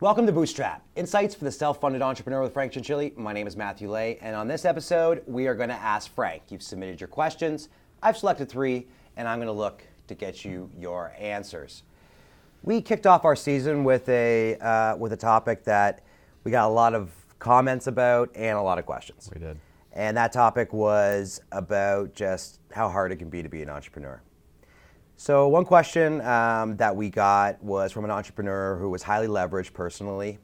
Welcome to Bootstrap, insights for the self-funded entrepreneur with Frank Cianciulli. My name is Matthew Lay, and on this episode, we are going to ask Frank. You've submitted your questions. I've selected 3, and I'm going to look to get you your answers. We kicked off our season with a topic that we got a lot of comments about and a lot of questions. We did. And that topic was about just how hard it can be to be an entrepreneur. So one question that we got was from an entrepreneur who was highly leveraged personally,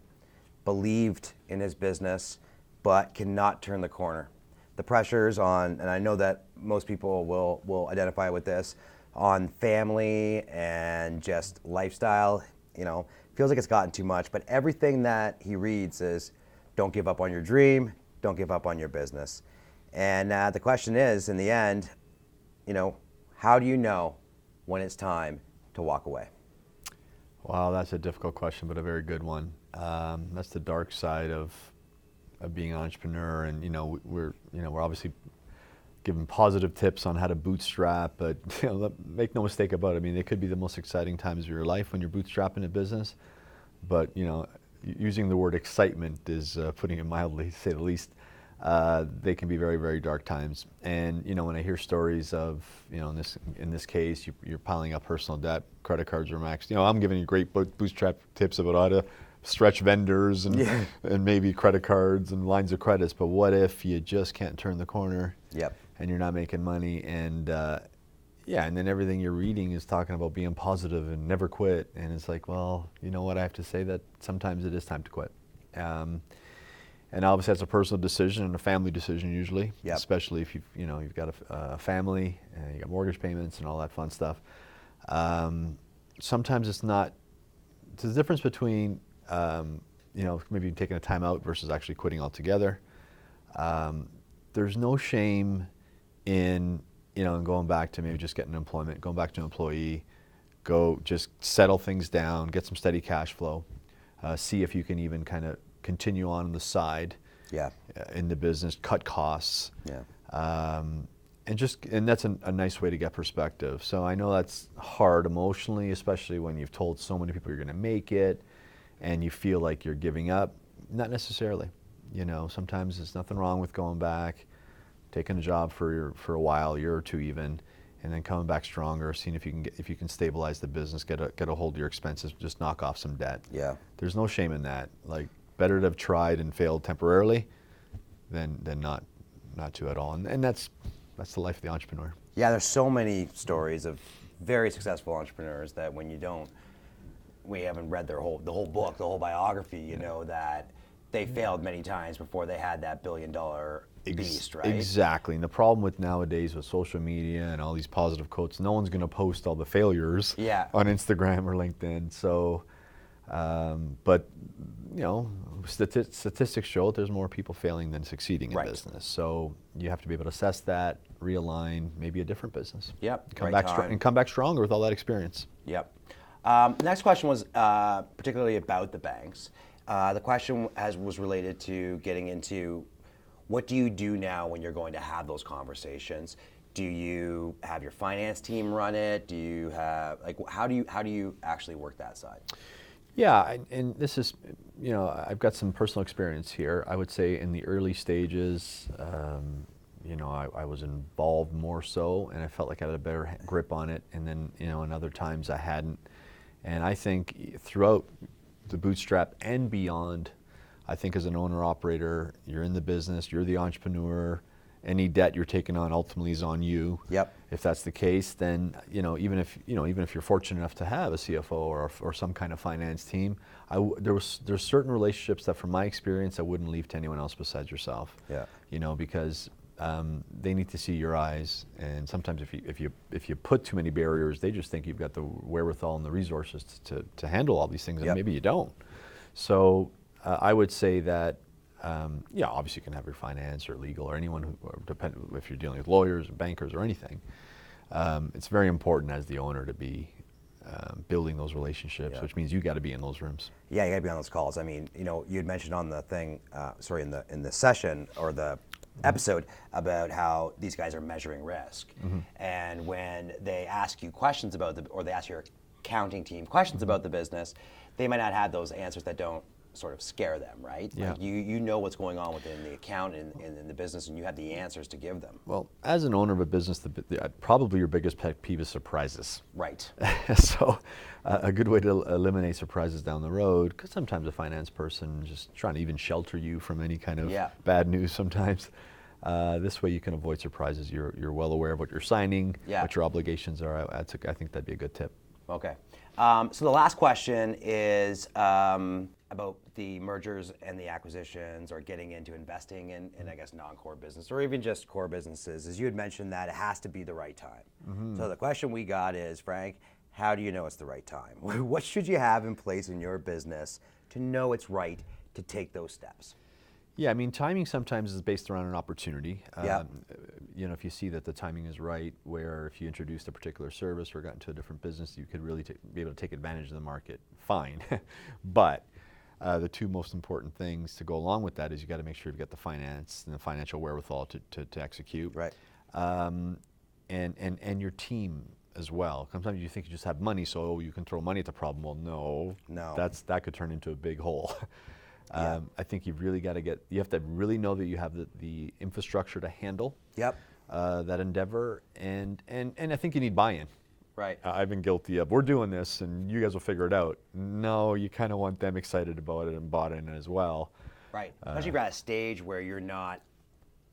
believed in his business, but cannot turn the corner. The pressures on, and I know that most people will identify with this, on family and just lifestyle, feels like it's gotten too much. But everything that he reads is, don't give up on your dream, don't give up on your business. And the question is, in the end, how do you know when it's time to walk away? Wow, that's a difficult question, but a very good one. That's the dark side of being an entrepreneur, and we're obviously giving positive tips on how to bootstrap, but make no mistake about it. I mean, it could be the most exciting times of your life when you're bootstrapping a business, but using the word excitement is putting it mildly, to say the least. They can be very, very dark times. And when I hear stories of, in this case, you're piling up personal debt, credit cards are maxed. I'm giving you great bootstrap tips about how to stretch vendors and maybe credit cards and lines of credits. But what if you just can't turn the corner? Yep. And you're not making money, and and then everything you're reading is talking about being positive and never quit. And it's like, well, you know what? I have to say that sometimes it is time to quit. And obviously that's a personal decision and a family decision usually, especially if you've got a family and you got mortgage payments and all that fun stuff. Sometimes it's not. There's a difference between maybe taking a time out versus actually quitting altogether. There's no shame in going back to maybe just getting employment, going back to an employee, go just settle things down, get some steady cash flow, see if you can even kind of continue on the side in the business, cut costs. And that's a nice way to get perspective. So I know that's hard emotionally, especially when you've told so many people you're going to make it and you feel like you're giving up. Not necessarily. Sometimes there's nothing wrong with going back, taking a job for a while, a year or two even, and then coming back stronger, seeing if you can stabilize the business, get a hold of your expenses, just knock off some debt. There's no shame in that. Like, better to have tried and failed temporarily than not to at all. And that's the life of the entrepreneur. Yeah, there's so many stories of very successful entrepreneurs that when we haven't read the whole book, the whole biography, that they failed many times before they had that $1 billion beast, right? Exactly. And the problem with nowadays with social media and all these positive quotes, no one's going to post all the failures on Instagram or LinkedIn. So, but statistics show that there's more people failing than succeeding in business. So you have to be able to assess that, realign, maybe a different business. Come back stronger with all that experience. Next question was particularly about the banks. The question was related to getting into, what do you do now when you're going to have those conversations? Do you have your finance team run it? Do you have, how do you actually work that side? Yeah, and this is, I've got some personal experience here. I would say in the early stages, I was involved more so, and I felt like I had a better grip on it. And then, in other times I hadn't. And I think throughout the bootstrap and beyond, I think as an owner-operator, you're in the business, you're the entrepreneur. Any debt you're taking on ultimately is on you. If that's the case, then even if you're fortunate enough to have a CFO or some kind of finance team, there's certain relationships that, from my experience, I wouldn't leave to anyone else besides yourself. Because they need to see your eyes, and sometimes if you put too many barriers, they just think you've got the wherewithal and the resources to handle all these things, and maybe you don't. So I would say that. Obviously you can have your finance or legal or anyone who, if you're dealing with lawyers or bankers or anything. It's very important as the owner to be building those relationships, which means you got to be in those rooms. Yeah, you got to be on those calls. I mean, you had mentioned on the thing, in the session or the episode about how these guys are measuring risk, and when they ask you questions about or they ask your accounting team questions about the business, they might not have those answers that don't sort of scare them, right? Yeah. Like you know what's going on within the account and in the business, and you have the answers to give them. Well, as an owner of a business, probably your biggest pet peeve is surprises. Right. So a good way to eliminate surprises down the road, because sometimes a finance person just trying to even shelter you from any kind of bad news sometimes. This way you can avoid surprises. You're well aware of what you're signing, what your obligations are. I think that'd be a good tip. Okay. So the last question is about the mergers and the acquisitions, or getting into investing in I guess, non-core business, or even just core businesses. As you had mentioned, that it has to be the right time. So the question we got is, Frank, how do you know it's the right time? What should you have in place in your business to know it's right to take those steps? Yeah, I mean, timing sometimes is based around an opportunity. You know, if you see that the timing is right, where if you introduced a particular service or got into a different business, you could really be able to take advantage of the market, fine. But the two most important things to go along with that is you got to make sure you've got the finance and the financial wherewithal to execute. Right. And your team as well. Sometimes you think you just have money, so you can throw money at the problem. Well, no. That could turn into a big hole. I think you've really got to you have to really know that you have the infrastructure to handle that endeavor, and I think you need buy-in. Right. I've been guilty of, we're doing this and you guys will figure it out. No, you kind of want them excited about it and bought in as well. Right. Especially if you're at a stage where you're not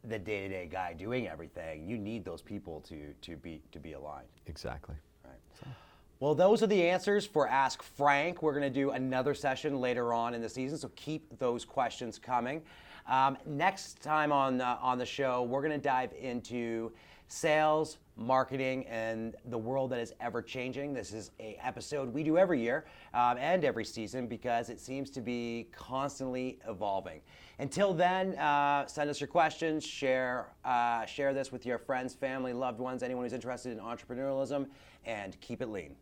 the day-to-day guy doing everything, you need those people to be aligned. Exactly. Right. Well, those are the answers for Ask Frank. We're going to do another session later on in the season, so keep those questions coming. Next time on the show, we're going to dive into sales, marketing, and the world that is ever changing. This is an episode we do every year and every season because it seems to be constantly evolving. Until then, send us your questions, share this with your friends, family, loved ones, anyone who's interested in entrepreneurialism, and keep it lean.